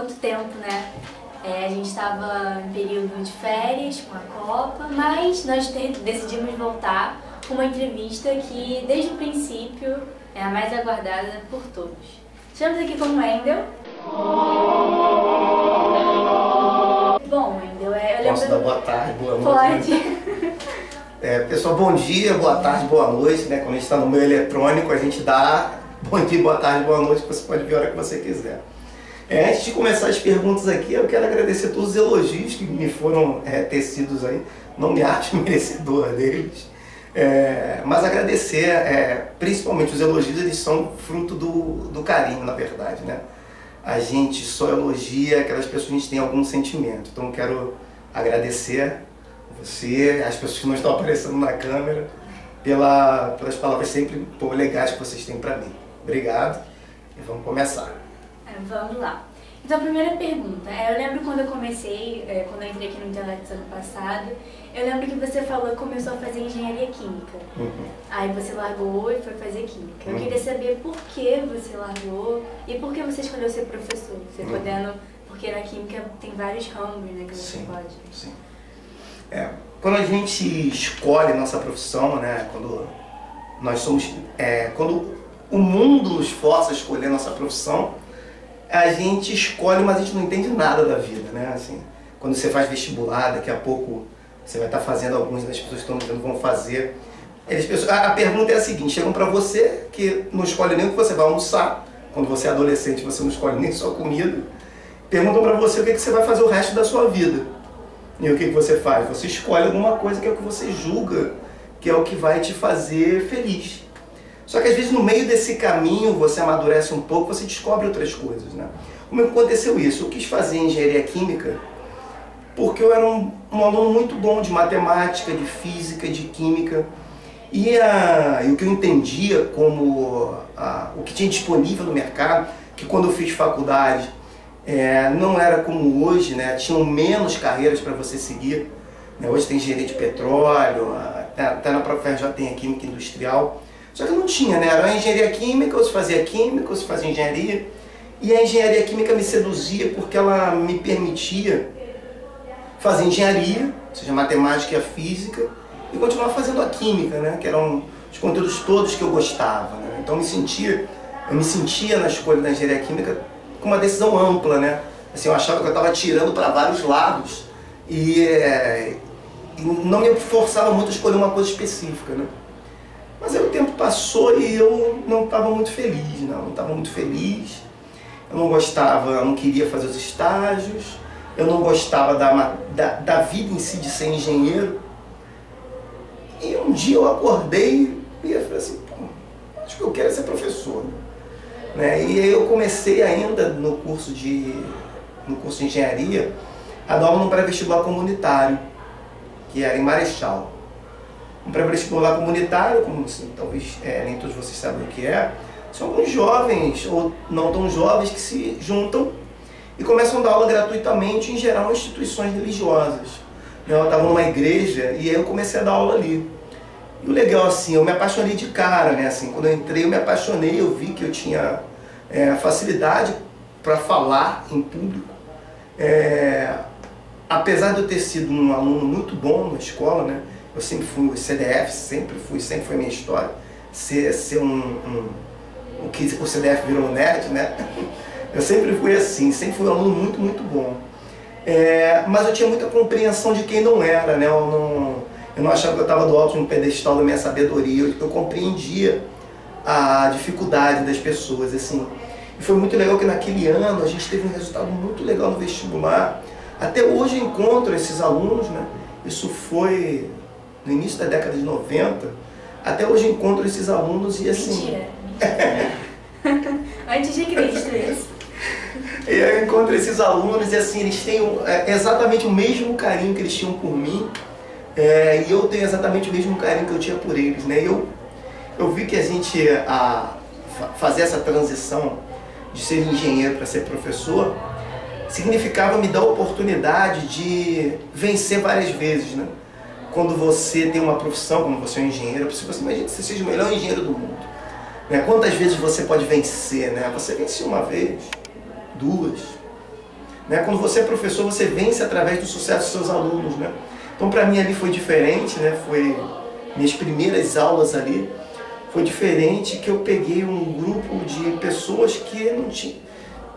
quanto tempo, né? A gente estava em período de férias com a Copa, mas nós decidimos voltar com uma entrevista que, desde o princípio, é a mais aguardada por todos. Estamos aqui com o Wendel. Bom, Wendel, eu lembro... Posso dar boa tarde, boa noite? Pode. Pessoal, bom dia, boa tarde, boa noite, né? Quando a gente está no meio eletrônico, a gente dá bom dia, boa tarde, boa noite, você pode ver a hora que você quiser. Antes de começar as perguntas aqui, eu quero agradecer todos os elogios que me foram tecidos aí. Não me acho merecedor deles. Mas agradecer, principalmente os elogios, eles são fruto do carinho, na verdade, né? A gente só elogia aquelas pessoas que a gente tem algum sentimento. Então eu quero agradecer você, as pessoas que não estão aparecendo na câmera, pelas palavras sempre legais que vocês têm para mim. Obrigado e vamos começar. Vamos lá. Então, a primeira pergunta. Eu lembro quando eu comecei, quando eu entrei aqui no Intelex ano passado, eu lembro que você falou que começou a fazer engenharia química. Aí você largou e foi fazer química. Eu queria saber por que você largou e por que você escolheu ser professor. Você podendo, porque na química tem vários ramos, né, que você pode. Sim. Quando a gente escolhe nossa profissão, né, quando nós somos, quando o mundo nos força a escolher nossa profissão, a gente escolhe, mas a gente não entende nada da vida, né? Assim, quando você faz vestibular, daqui a pouco você vai estar fazendo, algumas das pessoas que estão vendo vão fazer. A pergunta é a seguinte: chegam para você que não escolhe nem o que você vai almoçar, quando você é adolescente você não escolhe nem sua comida, perguntam para você o que você vai fazer o resto da sua vida. E o que você faz? Você escolhe alguma coisa que é o que você julga, que é o que vai te fazer feliz. Só que às vezes no meio desse caminho você amadurece um pouco, você descobre outras coisas, né? Como aconteceu isso? Eu quis fazer engenharia química porque eu era um aluno muito bom de matemática, de física, de química. E o que eu entendia como o que tinha disponível no mercado, que quando eu fiz faculdade não era como hoje, né? Tinham menos carreiras para você seguir, né? Hoje tem engenharia de petróleo, até na própria FRJ tem a química industrial. Só que não tinha, né? Era a engenharia química, ou se fazia química, ou se fazia engenharia. E a engenharia química me seduzia porque ela me permitia fazer engenharia, ou seja, matemática e a física, e continuar fazendo a química, né? Que eram os conteúdos todos que eu gostava, né? Então eu me sentia na escolha da engenharia química com uma decisão ampla, né? Assim, eu achava que eu estava tirando para vários lados e não me forçava muito a escolher uma coisa específica, né? Mas aí o tempo passou e eu não estava muito feliz, não estava muito feliz. Eu não gostava, eu não queria fazer os estágios, eu não gostava da vida em si de ser engenheiro. E um dia eu acordei e eu falei assim, pô, acho que eu quero ser professor, né? E aí eu comecei ainda no curso de engenharia a dar aula num pré-vestibular comunitário, que era em Marechal. Um pré-vestibular comunitário, como talvez nem todos vocês sabem o que é, são alguns jovens ou não tão jovens que se juntam e começam a dar aula gratuitamente, em geral, em instituições religiosas. Eu estava numa igreja e aí eu comecei a dar aula ali. E o legal, assim, eu me apaixonei de cara, né? Assim, quando eu entrei, eu me apaixonei, eu vi que eu tinha facilidade para falar em público. Apesar de eu ter sido um aluno muito bom na escola, né? Eu sempre fui o CDF, sempre foi a minha história, ser o que o CDF virou nerd, né? Eu sempre fui assim, sempre fui um aluno muito, muito bom. Mas eu tinha muita compreensão de quem não era, né? Eu não achava que eu estava do alto de um pedestal da minha sabedoria, eu compreendia a dificuldade das pessoas, assim. E foi muito legal que naquele ano a gente teve um resultado muito legal no vestibular. Até hoje eu encontro esses alunos, né? Isso foi no início da década de 90, até hoje eu encontro esses alunos e assim... Mentira. Antes de Cristo isso. E eu encontro esses alunos e assim, eles têm exatamente o mesmo carinho que eles tinham por mim, e eu tenho exatamente o mesmo carinho que eu tinha por eles, né? Eu vi que a gente fazer essa transição de ser engenheiro para ser professor significava me dar a oportunidade de vencer várias vezes, né? Quando você tem uma profissão, como você é um engenheiro, se você imagina que você seja o melhor engenheiro do mundo, né? Quantas vezes você pode vencer, né? Você vence uma vez, duas, né? Quando você é professor, você vence através do sucesso dos seus alunos, né? Então, para mim ali foi diferente, né? Foi minhas primeiras aulas ali, foi diferente, que eu peguei um grupo de pessoas que não tinha,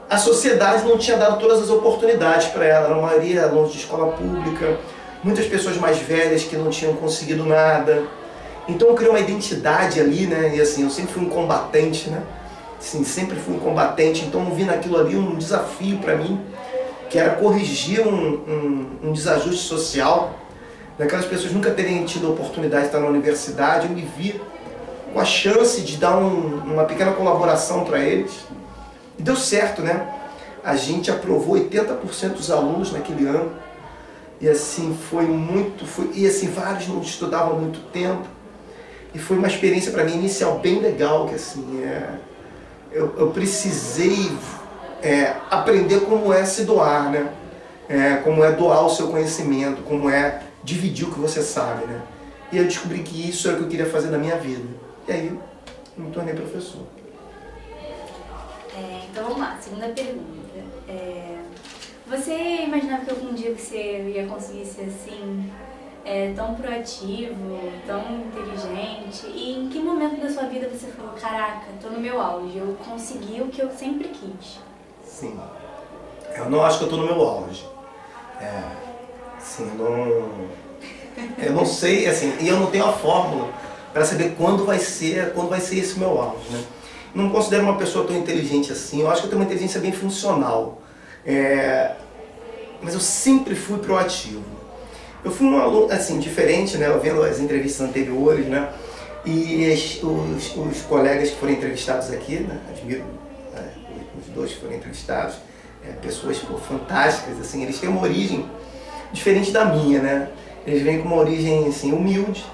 a sociedade não tinha dado todas as oportunidades para ela, a maioria alunos de escola pública, muitas pessoas mais velhas que não tinham conseguido nada. Então eu criei uma identidade ali, né? E assim, eu sempre fui um combatente, né? Assim, sempre fui um combatente, então eu vi naquilo ali um desafio para mim, que era corrigir um desajuste social, daquelas pessoas nunca terem tido a oportunidade de estar na universidade. Eu me vi com a chance de dar uma pequena colaboração para eles. E deu certo, né? A gente aprovou 80% dos alunos naquele ano. E assim, e assim, vários não estudavam há muito tempo. E foi uma experiência para mim inicial bem legal, que assim, eu precisei aprender como é se doar, né? Como é doar o seu conhecimento, como é dividir o que você sabe, né? E eu descobri que isso era o que eu queria fazer na minha vida. E aí, eu me tornei professor. Então vamos lá, segunda pergunta. Você imaginava que algum dia você ia conseguir ser assim, tão proativo, tão inteligente? E em que momento da sua vida você falou, caraca, tô no meu auge, eu consegui o que eu sempre quis? Sim, eu não acho que eu tô no meu auge. Assim, eu não sei, assim, e eu não tenho a fórmula para saber quando vai ser esse meu auge, né? Não me considero uma pessoa tão inteligente assim, eu acho que eu tenho uma inteligência bem funcional. Mas eu sempre fui proativo. Eu fui um aluno, assim, diferente, né? Eu vendo as entrevistas anteriores, né? E os colegas que foram entrevistados aqui, né? Admiro os dois que foram entrevistados, pessoas fantásticas, assim, eles têm uma origem diferente da minha, né? Eles vêm com uma origem, assim, humilde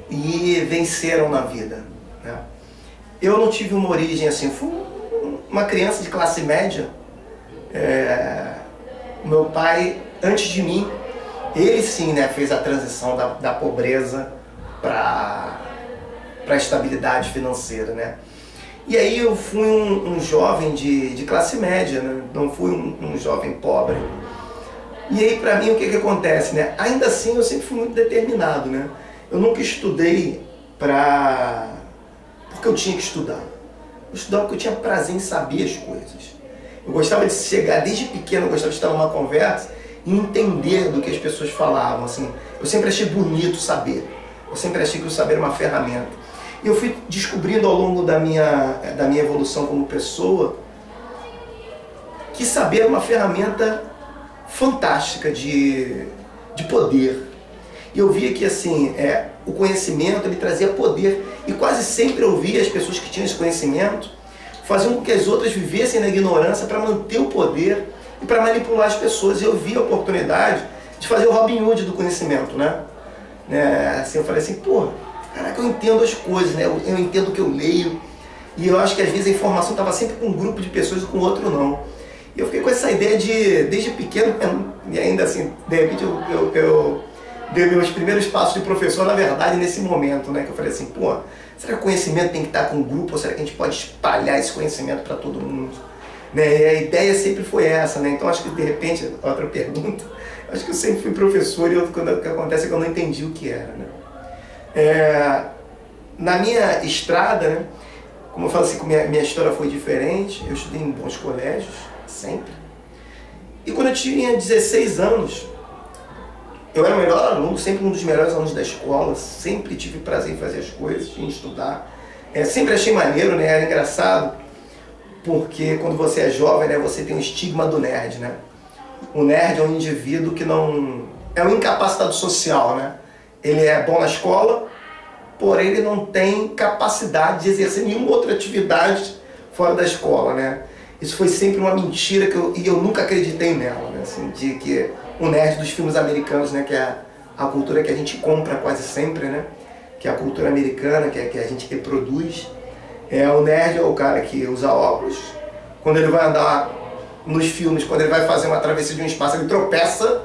e venceram na vida, né? Eu não tive uma origem assim, fui uma criança de classe média. Meu pai, antes de mim, ele sim, né, fez a transição da pobreza para a estabilidade financeira, né? E aí eu fui um jovem de classe média, né? Não fui um jovem pobre. E aí para mim o que acontece, né? Ainda assim eu sempre fui muito determinado, né? Eu nunca estudei porque eu tinha que estudar. Eu estudava porque eu tinha prazer em saber as coisas. Eu gostava de chegar, desde pequeno, eu gostava de estar numa conversa e entender do que as pessoas falavam. Assim, eu sempre achei bonito saber. Eu sempre achei que o saber era uma ferramenta. E eu fui descobrindo ao longo da minha evolução como pessoa que saber é uma ferramenta fantástica de poder. E eu via que assim, o conhecimento ele trazia poder. E quase sempre eu via as pessoas que tinham esse conhecimento faziam com que as outras vivessem na ignorância para manter o poder e para manipular as pessoas. E eu via a oportunidade de fazer o Robin Hood do conhecimento, né? Assim, eu falei assim, pô, caraca, eu entendo as coisas, né? Eu entendo o que eu leio. E eu acho que às vezes a informação estava sempre com um grupo de pessoas e com outro não. E eu fiquei com essa ideia desde pequeno, e ainda assim, de repente eu dei meus primeiros passos de professor, na verdade, nesse momento, né? Que eu falei assim, pô, será que o conhecimento tem que estar com um grupo ou será que a gente pode espalhar esse conhecimento para todo mundo? Né? E a ideia sempre foi essa, né? Então acho que de repente, outra pergunta, acho que eu sempre fui professor e o que acontece é que eu não entendi o que era, né? Na minha estrada, né? Como eu falo assim, minha história foi diferente, eu estudei em bons colégios, sempre. E quando eu tinha 16 anos, eu era o melhor aluno, sempre um dos melhores alunos da escola, sempre tive prazer em fazer as coisas, em estudar. Sempre achei maneiro, né? Era engraçado, porque quando você é jovem, né, você tem o estigma do nerd, né? O nerd é um indivíduo que não... é um incapacitado social, né? Ele é bom na escola, porém ele não tem capacidade de exercer nenhuma outra atividade fora da escola, né? Isso foi sempre uma mentira e eu nunca acreditei nela, né? Assim, de que o nerd dos filmes americanos, né? Que é a cultura que a gente compra quase sempre, né? Que é a cultura americana, que a gente reproduz. O nerd é o cara que usa óculos, quando ele vai andar nos filmes, quando ele vai fazer uma travessia de um espaço, ele tropeça,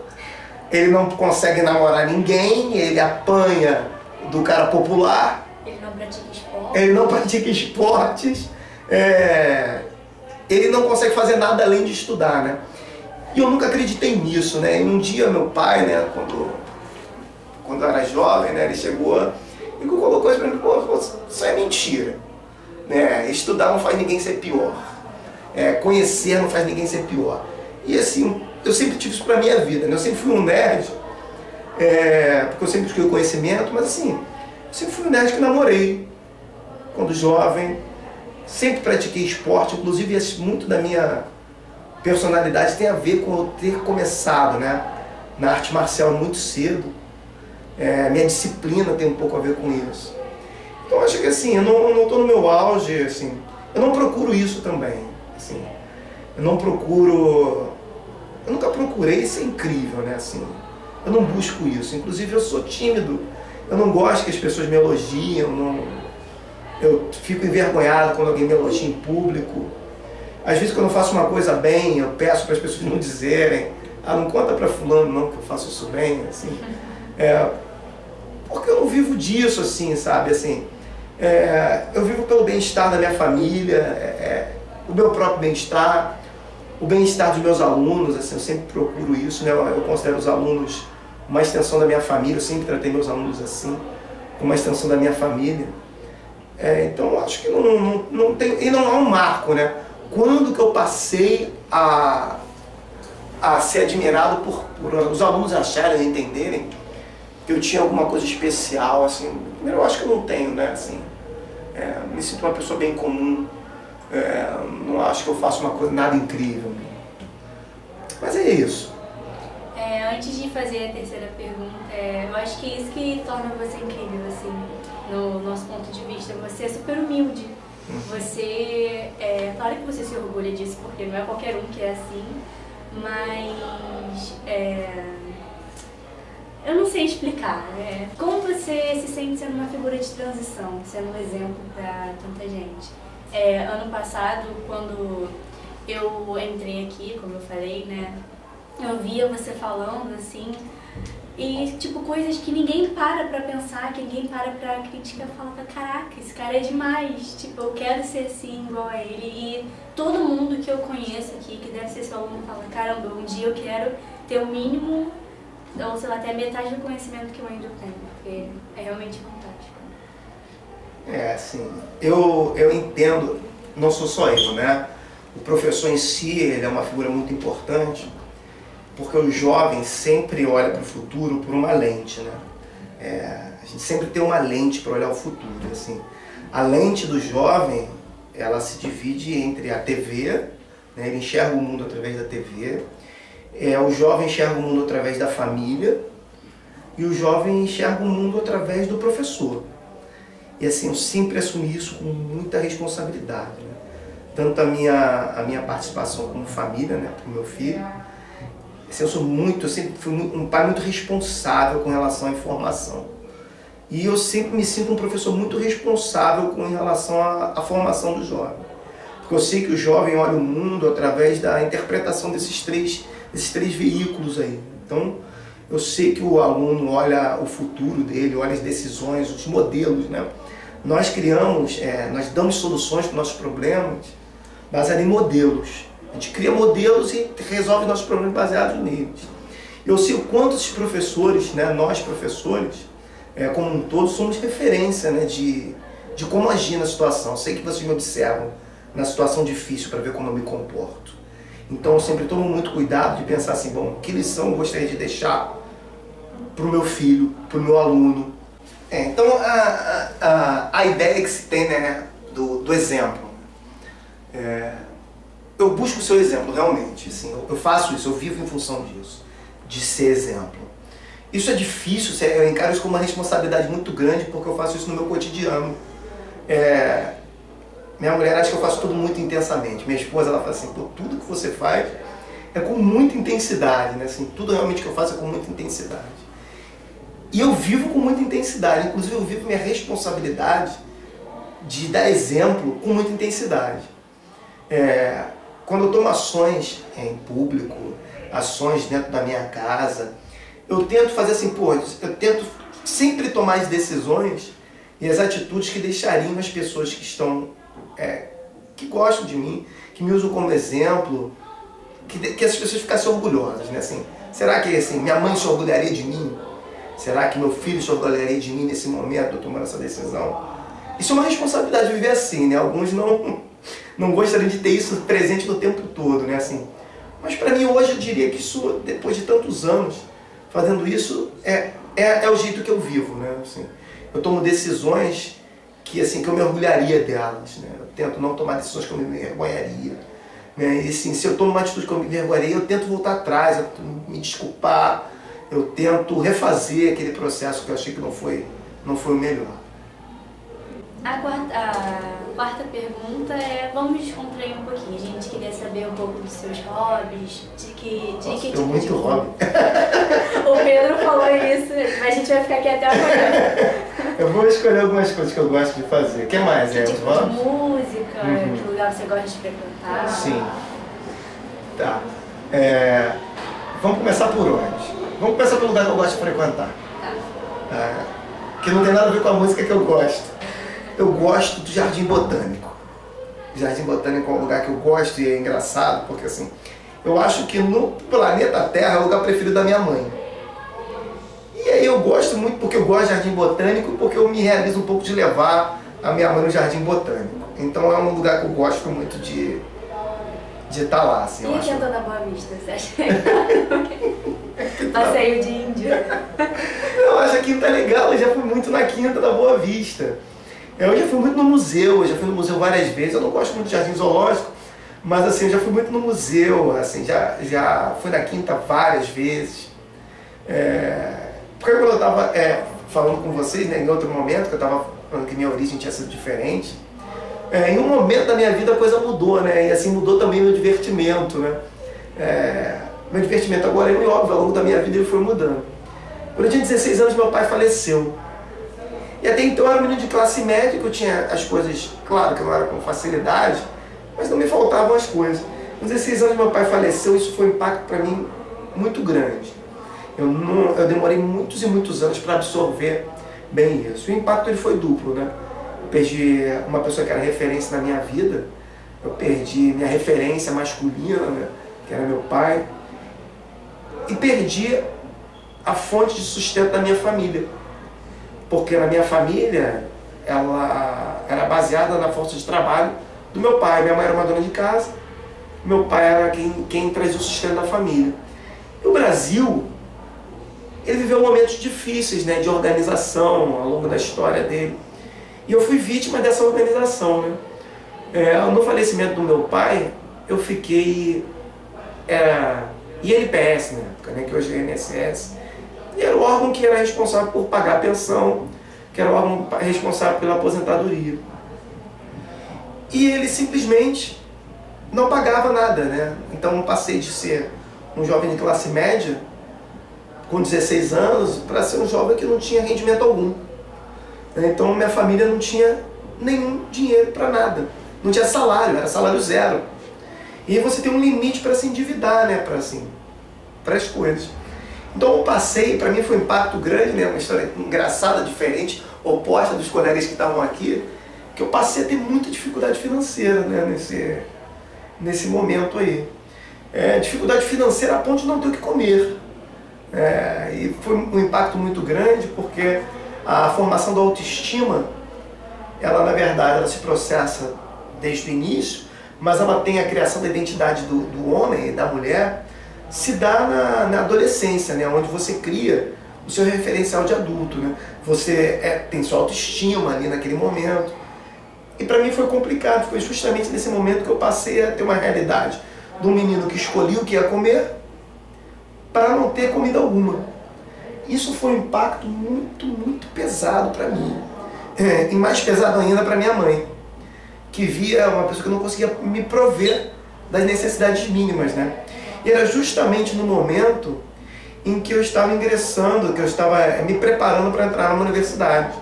ele não consegue namorar ninguém, ele apanha do cara popular. Ele não pratica esporte. Ele não pratica esportes. Ele não consegue fazer nada além de estudar, né? E eu nunca acreditei nisso, né? E um dia meu pai, né, quando eu era jovem, né, ele chegou e colocou isso pra mim, pô, isso é mentira. Né? Estudar não faz ninguém ser pior. Conhecer não faz ninguém ser pior. E assim, eu sempre tive isso pra minha vida, né? Eu sempre fui um nerd, porque eu sempre busquei o conhecimento, mas assim, eu sempre fui um nerd que namorei quando jovem, sempre pratiquei esporte, inclusive muito da minha personalidade tem a ver com eu ter começado, né, na arte marcial muito cedo. Minha disciplina tem um pouco a ver com isso. Então acho que assim, eu não estou no meu auge, assim, eu não procuro isso também, assim, eu nunca procurei ser incrível, né, assim, eu não busco isso, inclusive eu sou tímido, eu não gosto que as pessoas me elogiem, eu fico envergonhado quando alguém me elogia em público. Às vezes quando eu faço uma coisa bem, eu peço para as pessoas não dizerem, não conta para fulano não que eu faço isso bem, assim, porque eu não vivo disso, assim, sabe, assim, eu vivo pelo bem-estar da minha família, o meu próprio bem-estar, o bem-estar dos meus alunos, assim, eu sempre procuro isso, né? Eu considero os alunos uma extensão da minha família, eu sempre tratei meus alunos assim, como uma extensão da minha família. Então eu acho que não tem, e não há um marco, né? Quando que eu passei a ser admirado por os alunos acharem, entenderem que eu tinha alguma coisa especial, assim, primeiro eu acho que eu não tenho, né, assim, me sinto uma pessoa bem comum, não acho que eu faço uma coisa nada incrível, mas é isso. Antes de fazer a terceira pergunta, eu acho que é isso que torna você incrível, assim, no nosso ponto de vista. Você é super humilde, você, claro que você se orgulha disso, porque não é qualquer um que é assim, mas eu não sei explicar. Como você se sente sendo uma figura de transição, sendo um exemplo para tanta gente? Ano passado, quando eu entrei aqui, como eu falei, né, eu via você falando assim, e tipo, coisas que ninguém para pra pensar, que ninguém para pra criticar, falava, caraca, esse cara é demais, tipo, eu quero ser assim, igual a ele. E todo mundo que eu conheço aqui, que deve ser seu aluno, fala, caramba, um dia eu quero ter o mínimo, ou sei lá, até metade do conhecimento que eu ainda tenho, porque é realmente fantástico. Assim, eu entendo, não sou só eu, né? O professor em si, ele é uma figura muito importante, porque o jovem sempre olha para o futuro por uma lente, né? A gente sempre tem uma lente para olhar o futuro, assim. A lente do jovem, ela se divide entre a TV, né? Ele enxerga o mundo através da TV, o jovem enxerga o mundo através da família, e o jovem enxerga o mundo através do professor. E assim, eu sempre assumi isso com muita responsabilidade, né? Tanto a minha participação como família, né, para o meu filho. Assim, eu sempre fui um pai muito responsável com relação à informação. E eu sempre me sinto um professor muito responsável com relação à formação do jovem. Porque eu sei que o jovem olha o mundo através da interpretação desses três veículos aí. Então, eu sei que o aluno olha o futuro dele, olha as decisões, os modelos, né? Nós criamos, nós damos soluções para nossos problemas baseadas em modelos. A gente cria modelos e resolve nossos problemas baseados neles. Eu sei o quanto esses professores, né, nós professores, como um todo, somos referência, né, de como agir na situação. Eu sei que vocês me observam na situação difícil para ver como eu me comporto. Então eu sempre tomo muito cuidado de pensar assim, bom, que lição eu gostaria de deixar para o meu filho, para o meu aluno. Então a ideia que se tem, né, do exemplo, eu busco o seu exemplo realmente, assim, eu faço isso, eu vivo em função disso, de ser exemplo. Isso é difícil, eu encaro isso como uma responsabilidade muito grande, porque eu faço isso no meu cotidiano. Minha mulher acha que eu faço tudo muito intensamente, minha esposa ela fala assim, pô, tudo que você faz é com muita intensidade, né? Assim, tudo realmente que eu faço é com muita intensidade. E eu vivo com muita intensidade, inclusive eu vivo minha responsabilidade de dar exemplo com muita intensidade. Quando eu tomo ações em público, ações dentro da minha casa, eu tento fazer assim, eu tento sempre tomar as decisões e as atitudes que deixariam as pessoas que estão, que gostam de mim, que me usam como exemplo, que essas pessoas ficassem orgulhosas, né? Assim, será que assim, minha mãe se orgulharia de mim? Será que meu filho se orgulharia de mim nesse momento, tomando essa decisão? Isso é uma responsabilidade viver assim, né? Alguns não gostariam de ter isso presente no tempo todo, né? Assim, mas para mim hoje eu diria que isso, depois de tantos anos fazendo isso, é o jeito que eu vivo, né? Assim, eu tomo decisões que eu me orgulharia delas, né? Eu tento não tomar decisões que eu me envergonharia, né? E assim, se eu tomo uma atitude que eu me envergonharia, eu tento voltar atrás, eu tento me desculpar, eu tento refazer aquele processo que eu achei que não foi o melhor. A quarta pergunta é, vamos descontrair um pouquinho. A gente queria saber um pouco dos seus hobbies, de que tipo muito de hobby. O Pedro falou isso, mas a gente vai ficar aqui até amanhã. Eu vou escolher algumas coisas que eu gosto de fazer. O que mais? Que tipo de música, que lugar você gosta de frequentar? Sim. Tá. Vamos começar por onde? Vamos começar pelo lugar que eu gosto de frequentar. Tá. Que não tem nada a ver com a música que eu gosto. Eu gosto do Jardim Botânico. O Jardim Botânico é um lugar que eu gosto e é engraçado, porque assim, eu acho que no planeta Terra é o lugar preferido da minha mãe. E aí eu gosto muito porque eu gosto de Jardim Botânico, porque eu me realizo um pouco de levar a minha mãe no Jardim Botânico. Então é um lugar que eu gosto muito de estar lá. Assim, e aqui é Dona Boa Vista, você acha legal? Passeio de índio. Eu acho a Quinta legal, eu já fui muito na Quinta da Boa Vista. Eu já fui muito no museu, eu já fui no museu várias vezes. Eu não gosto muito de jardim zoológico, mas assim, eu já fui muito no museu, assim, já fui na Quinta várias vezes. Porque quando eu estava falando com vocês, né, em outro momento, que eu estava falando que minha origem tinha sido diferente, em um momento da minha vida a coisa mudou, né? E assim mudou também meu divertimento, né? Meu divertimento agora, óbvio, ao longo da minha vida ele foi mudando. Quando eu tinha 16 anos, meu pai faleceu. E até então eu era um menino de classe média, que eu tinha as coisas, claro que eu não era com facilidade, mas não me faltavam as coisas. Com 16 anos meu pai faleceu, isso foi um impacto para mim muito grande. Eu demorei muitos e muitos anos para absorver bem isso. O impacto ele foi duplo, né? Eu perdi uma pessoa que era referência na minha vida, eu perdi minha referência masculina, né, que era meu pai, e perdi a fonte de sustento da minha família. Porque na minha família, ela era baseada na força de trabalho do meu pai. Minha mãe era uma dona de casa, meu pai era quem trazia o sustento da família. E o Brasil, ele viveu momentos difíceis, né, de organização ao longo da história dele. E eu fui vítima dessa organização, né? No falecimento do meu pai, eu fiquei... INPS na época, né, que hoje é INSS. E era o órgão que era responsável por pagar a pensão, que era o órgão responsável pela aposentadoria. E ele simplesmente não pagava nada, né? Então eu passei de ser um jovem de classe média, com 16 anos, para ser um jovem que não tinha rendimento algum. Então minha família não tinha nenhum dinheiro para nada. Não tinha salário, era salário zero. E você tem um limite para se endividar, né? Para as coisas. Então eu passei, para mim foi um impacto grande, né? Uma história engraçada, diferente, oposta dos colegas que estavam aqui, que eu passei a ter muita dificuldade financeira, né? Nesse momento aí. Dificuldade financeira a ponto de não ter o que comer. E foi um impacto muito grande porque a formação da autoestima, ela na verdade ela se processa desde o início, mas ela tem a criação da identidade do homem e da mulher, se dá na adolescência, né? Onde você cria o seu referencial de adulto, né? Você tem sua autoestima ali naquele momento. E para mim foi complicado, foi justamente nesse momento que eu passei a ter uma realidade de um menino que escolhia o que ia comer para não ter comida alguma. Isso foi um impacto muito, muito pesado para mim. E mais pesado ainda para minha mãe, que via uma pessoa que não conseguia me prover das necessidades mínimas, né? E era justamente no momento em que eu estava ingressando, que eu estava me preparando para entrar numa universidade.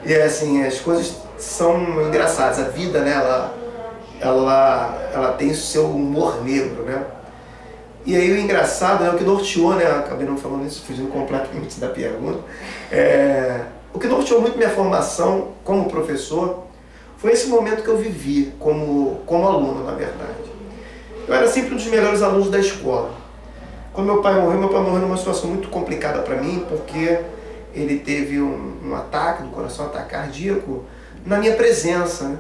E assim, as coisas são engraçadas. A vida, né, ela tem o seu humor negro, né? E aí o engraçado é o que norteou, né? Acabei não falando isso, fugindo completamente da pergunta. O que norteou muito minha formação como professor foi esse momento que eu vivi como aluno, na verdade. eu era sempre um dos melhores alunos da escola. Quando meu pai morreu numa situação muito complicada para mim, porque ele teve um ataque do coração, um ataque cardíaco, na minha presença, né?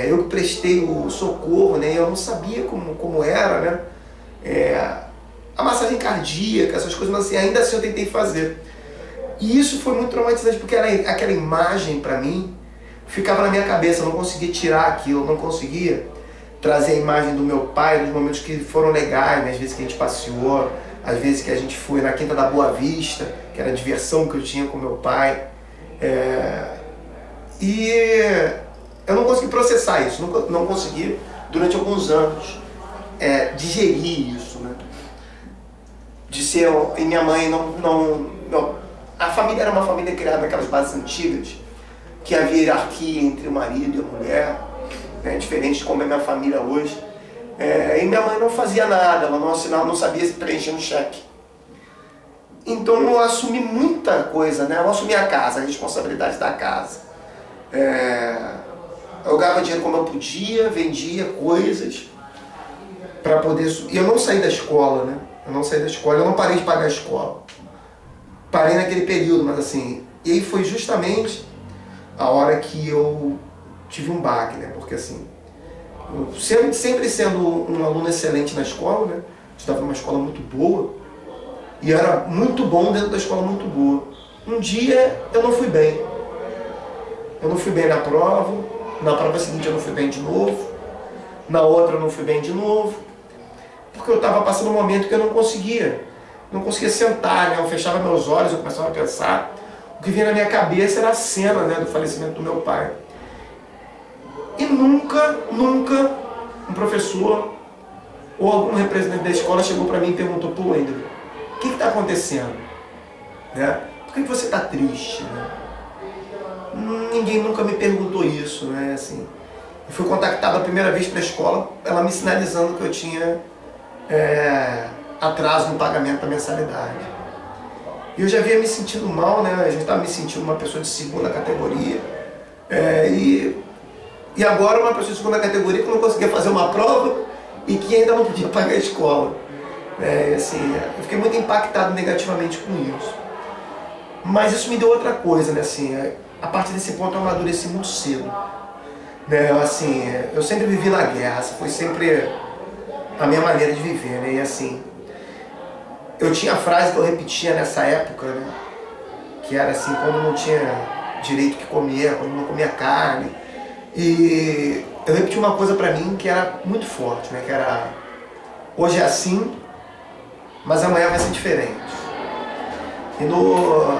Eu que prestei o socorro, né? Eu não sabia como era, né? A massagem cardíaca, essas coisas, mas assim, ainda assim eu tentei fazer. E isso foi muito traumatizante, porque aquela imagem para mim ficava na minha cabeça, eu não conseguia tirar aquilo, eu não conseguia trazer a imagem do meu pai nos momentos que foram legais, né? Às vezes que a gente passeou, às vezes que a gente foi na Quinta da Boa Vista, que era a diversão que eu tinha com meu pai. E eu não consegui processar isso, não consegui durante alguns anos digerir isso, né? De ser, e minha mãe a família era uma família criada naquelas bases antigas, que havia hierarquia entre o marido e a mulher, né? Diferente de como é minha família hoje. E minha mãe não fazia nada, ela não assinava, não sabia se preencher um cheque. Então eu assumi muita coisa, né? Eu assumi a casa, a responsabilidade da casa. Eu ganhava dinheiro como eu podia, vendia coisas para poder... E eu não saí da escola, né? Eu não saí da escola, eu não parei de pagar a escola. Parei naquele período, mas assim... E aí foi justamente a hora que eu tive um baque, né? Porque assim... Eu sempre sendo um aluno excelente na escola, né? Estudava numa escola muito boa. E eu era muito bom dentro da escola, muito boa. Um dia eu não fui bem. Eu não fui bem na prova seguinte eu não fui bem de novo, na outra eu não fui bem de novo, porque eu estava passando um momento que eu não conseguia sentar, né? Eu fechava meus olhos, eu começava a pensar, o que vinha na minha cabeça era a cena, né, do falecimento do meu pai. E nunca um professor ou algum representante da escola chegou para mim e perguntou: pô, Wendel, o que está acontecendo? Né? Por que você está triste? Né? Ninguém nunca me perguntou isso, né? Assim, eu fui contactado a primeira vez para a escola, ela me sinalizando que eu tinha atraso no pagamento da mensalidade. E eu já havia me sentindo mal, né? Eu já estava me sentindo uma pessoa de segunda categoria. E agora uma pessoa de segunda categoria que não conseguia fazer uma prova e que ainda não podia pagar a escola. Assim, eu fiquei muito impactado negativamente com isso. Mas isso me deu outra coisa, né? Assim, a partir desse ponto eu amadureci muito cedo. Né? Assim, eu sempre vivi na guerra, essa foi sempre a minha maneira de viver, né? E assim, eu tinha a frase que eu repetia nessa época, né? Que era assim, quando não tinha direito que comer, quando não comia carne. E eu repeti uma coisa pra mim que era muito forte, né? Que era: hoje é assim, mas amanhã vai ser diferente. E no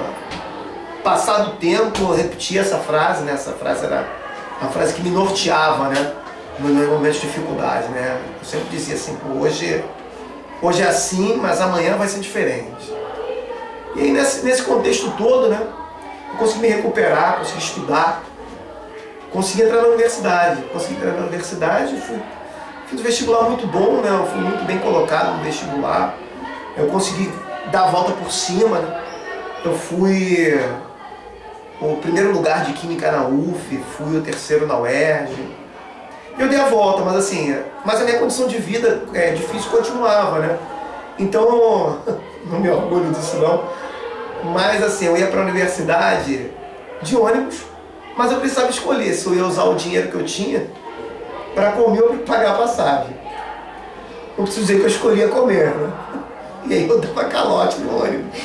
passado tempo eu repeti essa frase, né? Essa frase era a frase que me norteava, né? Nos meus momentos de dificuldade, né? Eu sempre dizia assim: pô, hoje é assim, mas amanhã vai ser diferente. E aí nesse contexto todo, né? Eu consegui me recuperar, consegui estudar, consegui entrar na universidade. Fiz um vestibular muito bom, né? Eu fui muito bem colocado no vestibular. Eu consegui dar a volta por cima, né? Eu fui o primeiro lugar de Química na UF, fui o terceiro na UERJ. Eu dei a volta, mas assim, a minha condição de vida difícil continuava, né? Então, não me orgulho disso não, mas assim, eu ia para a universidade de ônibus, mas eu precisava escolher se eu ia usar o dinheiro que eu tinha para comer ou para pagar a passagem. Eu preciso dizer que eu escolhia comer, né? E aí eu dava calote no ônibus.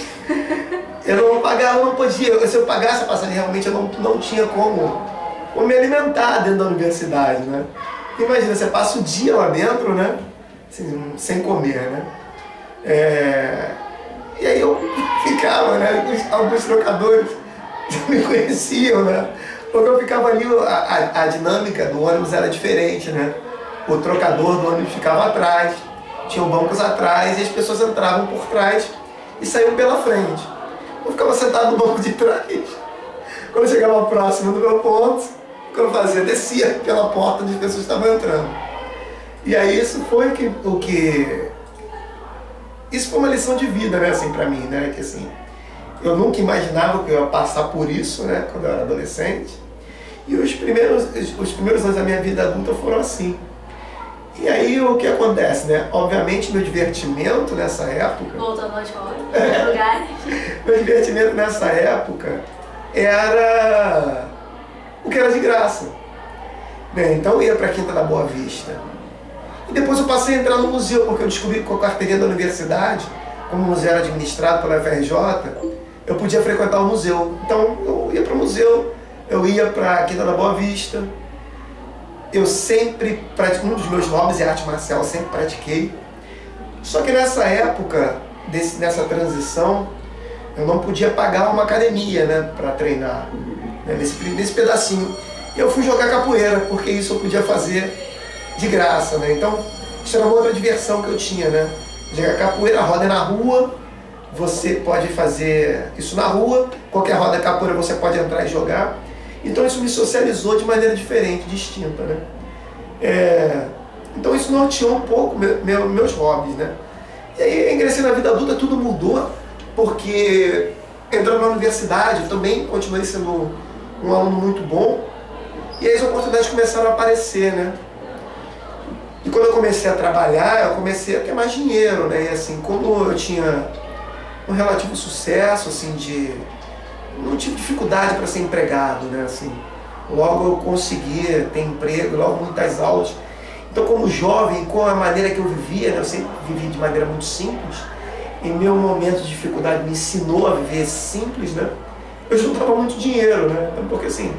Eu não pagava, eu não podia. Se eu pagasse a passagem, realmente eu não tinha como me alimentar dentro da universidade, né? Imagina, você passa o dia lá dentro, né? Assim, sem comer, né? E aí eu ficava, né? Alguns trocadores já me conheciam, né? Porque eu ficava ali, a dinâmica do ônibus era diferente, né? O trocador do ônibus ficava atrás, tinham bancos atrás e as pessoas entravam por trás e saíam pela frente. Eu ficava sentado no banco de trás. Quando eu chegava próximo do meu ponto, o que eu fazia? Descia pela porta onde as pessoas estavam entrando. E aí isso foi isso foi uma lição de vida, né, assim, pra mim, né? Que assim, eu nunca imaginava que eu ia passar por isso, né, quando eu era adolescente. E os primeiros anos da minha vida adulta foram assim. E aí o que acontece, né? Obviamente meu divertimento nessa época... Voltando à escola, no lugar. Meu divertimento nessa época era o que era de graça. Né? Então eu ia para a Quinta da Boa Vista. E depois eu passei a entrar no museu, porque eu descobri que com a carteirinha da universidade, como o museu era administrado pela FRJ, eu podia frequentar o museu. Então eu ia para o museu, eu ia para a Quinta da Boa Vista. Eu sempre pratiquei, um dos meus hobbies é arte marcial, eu sempre pratiquei. Só que nessa época, nessa transição, eu não podia pagar uma academia, né, para treinar, né, nesse pedacinho. E eu fui jogar capoeira, porque isso eu podia fazer de graça, né? Então, isso era uma outra diversão que eu tinha, né? Jogar capoeira, a roda é na rua, você pode fazer isso na rua, qualquer roda de capoeira você pode entrar e jogar. Então isso me socializou de maneira diferente, distinta, né? Então isso norteou um pouco meus hobbies, né? E aí, ingressei na vida adulta, tudo mudou, porque entrando na universidade, eu também continuei sendo um aluno muito bom, e aí as oportunidades começaram a aparecer, né? E quando eu comecei a trabalhar, eu comecei a ter mais dinheiro, né? E assim, como eu tinha um relativo sucesso, assim, não tive dificuldade para ser empregado, né? Assim, logo eu consegui ter emprego, logo muitas aulas. Então, como jovem, com a maneira que eu vivia, né? Eu sempre vivi de maneira muito simples, e meu momento de dificuldade me ensinou a viver simples, né? Eu juntava muito dinheiro, né? Porque assim,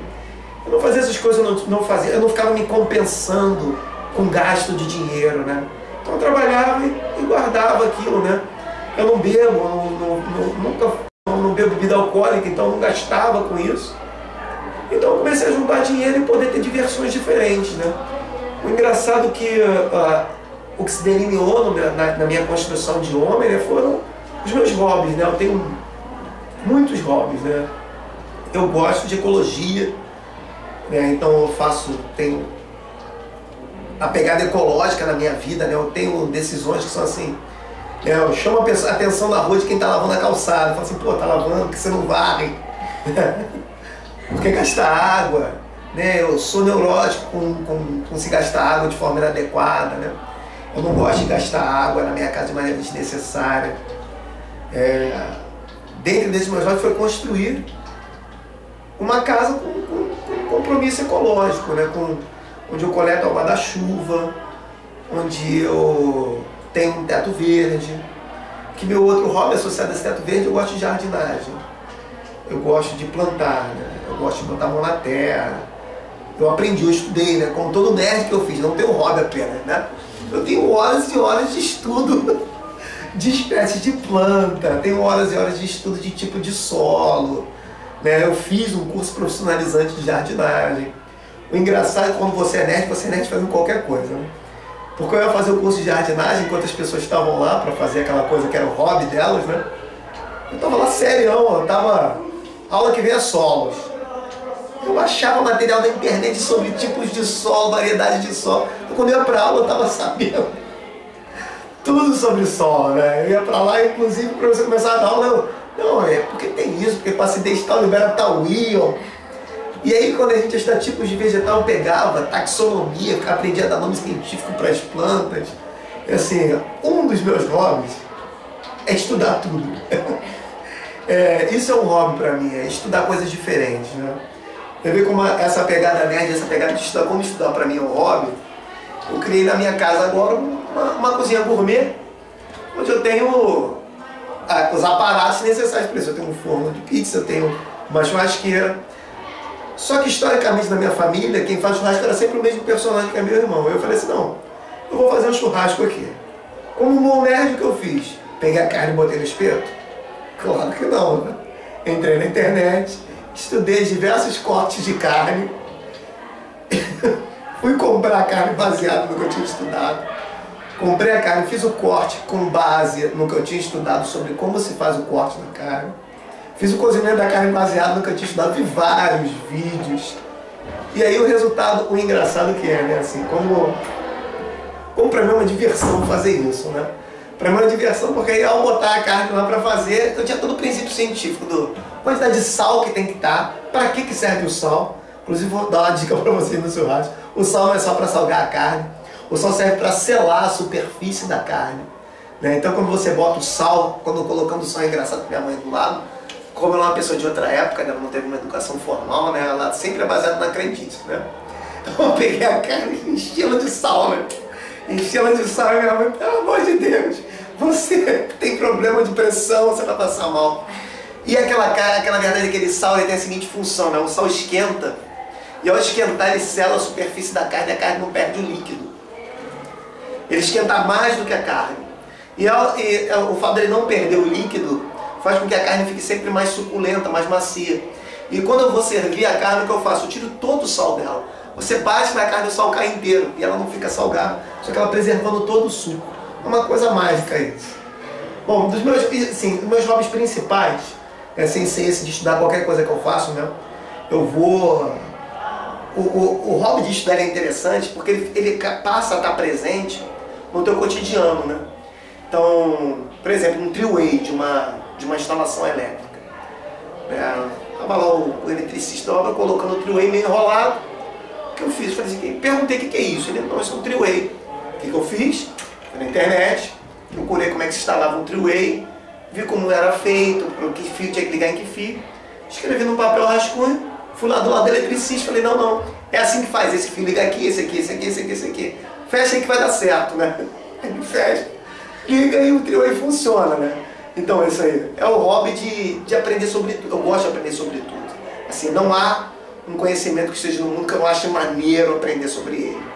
eu não fazia essas coisas, eu não ficava me compensando com gasto de dinheiro, né? Então eu trabalhava e guardava aquilo, né? Eu não bebo, nunca não bebo bebida alcoólica, então eu não gastava com isso. Então eu comecei a juntar dinheiro e poder ter diversões diferentes, né? O engraçado é que o que se delineou na minha construção de homem, né, foram os meus hobbies, né? Eu tenho muitos hobbies, né? Eu gosto de ecologia, né? Então eu tenho a pegada ecológica na minha vida, né? Eu tenho decisões que são assim, né? Eu chamo a atenção na rua de quem está lavando a calçada. Eu falo assim, pô, tá lavando, porque você não varre? Porque gasta água, né? Eu sou neurótico com se gastar água de forma inadequada, né? Eu não gosto de gastar água na minha casa de maneira desnecessária. Dentro desses meus hobbies foi construir uma casa com compromisso ecológico, né? Onde eu coleto água da chuva, onde eu tenho um teto verde. Que meu outro hobby associado a esse teto verde, eu gosto de jardinagem. Eu gosto de plantar, né? Eu gosto de botar a mão na terra. Eu aprendi, eu estudei, né? Como todo nerd que eu fiz, não tenho hobby apenas, né? Eu tenho horas e horas de estudo de espécies de planta, tenho horas e horas de estudo de tipo de solo, né? Eu fiz um curso profissionalizante de jardinagem. O engraçado é que quando você é nerd fazendo qualquer coisa, né? Porque eu ia fazer o curso de jardinagem enquanto as pessoas estavam lá para fazer aquela coisa que era o hobby delas, né? Eu tava lá serião, eu tava aula que vem solos. Eu baixava material da internet sobre tipos de solo, variedades de solo. Então, quando eu ia para aula, eu tava sabendo tudo sobre solo, né? Eu ia para lá, inclusive, para você começar a dar aula, não, porque tem isso, porque para acidez tal libera tal íon. E aí, quando a gente estuda tipos de vegetal, eu pegava taxonomia, aprendia a dar nome científico para as plantas. E assim, um dos meus hobbies é estudar tudo. Isso é um hobby para mim, é estudar coisas diferentes, né? Eu vi como essa pegada nerd, essa pegada de estudar, como estudar para mim é um hobby. Eu criei na minha casa agora uma cozinha gourmet, onde eu tenho os aparatos necessários para isso. Eu tenho um forno de pizza, eu tenho uma churrasqueira. Só que historicamente na minha família, quem faz churrasco era sempre o mesmo personagem que é meu irmão. Eu falei assim, não, eu vou fazer um churrasco aqui. Como um bom nerd, o que eu fiz? Peguei a carne e botei no espeto? Claro que não, né? Entrei na internet, estudei diversos cortes de carne, fui comprar a carne baseada no que eu tinha estudado, comprei a carne, fiz o corte com base no que eu tinha estudado sobre como se faz o corte da carne, fiz o cozimento da carne baseado no que eu tinha estudado, vi vários vídeos, e aí o resultado, o engraçado que é, né, assim, como para mim é uma diversão fazer isso, né? Para mim é uma diversão, porque aí ao botar a carne lá para fazer, eu tinha todo o princípio científico do quantidade de sal que tem que estar, para que serve o sal. Inclusive vou dar uma dica para vocês no churrasco. O sal não é só para salgar a carne. O sal serve para selar a superfície da carne, né? Então quando você bota o sal, quando eu colocando o sal, é engraçado que minha mãe do lado, como ela é uma pessoa de outra época, né? Ela não teve uma educação formal, né? Ela sempre é baseada na crendice, né? Então eu peguei a carne e enchi ela de sal, né? Enchi ela de sal e minha mãe, pelo amor de Deus, você tem problema de pressão, você vai passar mal. E aquela verdade, aquele sal, ele tem a seguinte função, né? O sal esquenta, e ao esquentar ele sela a superfície da carne e a carne não perde o líquido. Ele esquenta mais do que a carne. E o fato dele não perder o líquido faz com que a carne fique sempre mais suculenta, mais macia. E quando eu vou servir a carne, o que eu faço? Eu tiro todo o sal dela. Você bate na carne e o sal cai inteiro, e ela não fica salgada, só que ela preservando todo o suco. É uma coisa mágica isso. Bom, dos meus hobbies principais, sem ser esse de estudar qualquer coisa que eu faço, né? Eu vou... O hobby de estudar é interessante porque ele passa a estar presente no teu cotidiano, né? Então, por exemplo, um three-way de uma instalação elétrica. Estava lá o eletricista da obra colocando o three-way meio enrolado. O que eu fiz? Falei assim, perguntei o que é isso. Ele não, isso é um three-way. O que eu fiz? Fui na internet, procurei como é que se instalava um three-way, vi como era feito, que fio tinha que ligar em que fio, escrevi no papel rascunho, fui lá do lado do eletricista, falei, não, é assim que faz, esse fio liga aqui, esse aqui, esse aqui, esse aqui, esse aqui. Fecha aí que vai dar certo, né? Ele fecha, liga e o three-way funciona, né? Então é isso aí. É o hobby de aprender sobre tudo. Eu gosto de aprender sobre tudo. Assim, não há um conhecimento que esteja no mundo que eu não ache maneiro aprender sobre ele.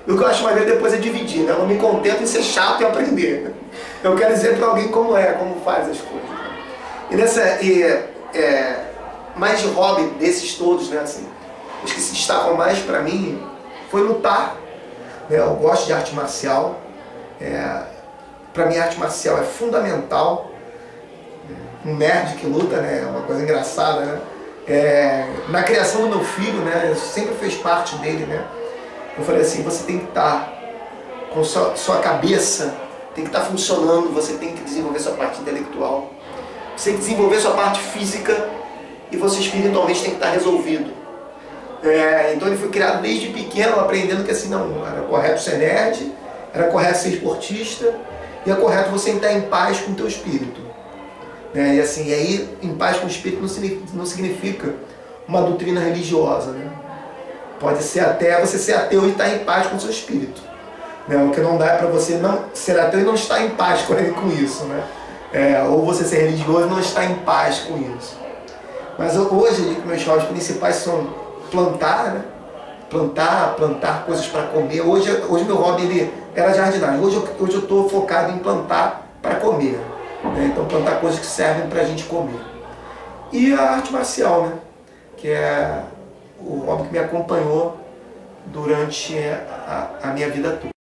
E o que eu acho maneiro depois é dividir, né? Eu não me contento em ser chato e aprender. Eu quero dizer para alguém como faz as coisas. Mais de hobby desses todos, né? Assim, os que se destacam mais para mim foi lutar. Né? Eu gosto de arte marcial. Para mim, a arte marcial é fundamental. Um nerd que luta, né? É uma coisa engraçada, né? Na criação do meu filho, né? Eu sempre fez parte dele, né? Eu falei assim, você tem que estar com sua cabeça, tem que estar funcionando, você tem que desenvolver sua parte intelectual, você tem que desenvolver sua parte física e você espiritualmente tem que estar resolvido. Então ele foi criado desde pequeno, aprendendo que assim, não, era correto ser nerd, era correto ser esportista e é correto você estar em paz com o teu espírito. E assim, aí em paz com o espírito não significa uma doutrina religiosa, né? Pode ser até você ser ateu e estar em paz com o seu espírito. O que não dá é para você não ser ateu e não estar em paz com isso, né? Ou você ser religioso e não estar em paz com isso. Mas hoje, meus hobbies principais são plantar, né? Plantar coisas para comer. Hoje meu hobby era jardinagem. Hoje eu estou focado em plantar para comer. Né? Então plantar coisas que servem para a gente comer. E a arte marcial, né? Que é o hobby que me acompanhou durante a minha vida toda.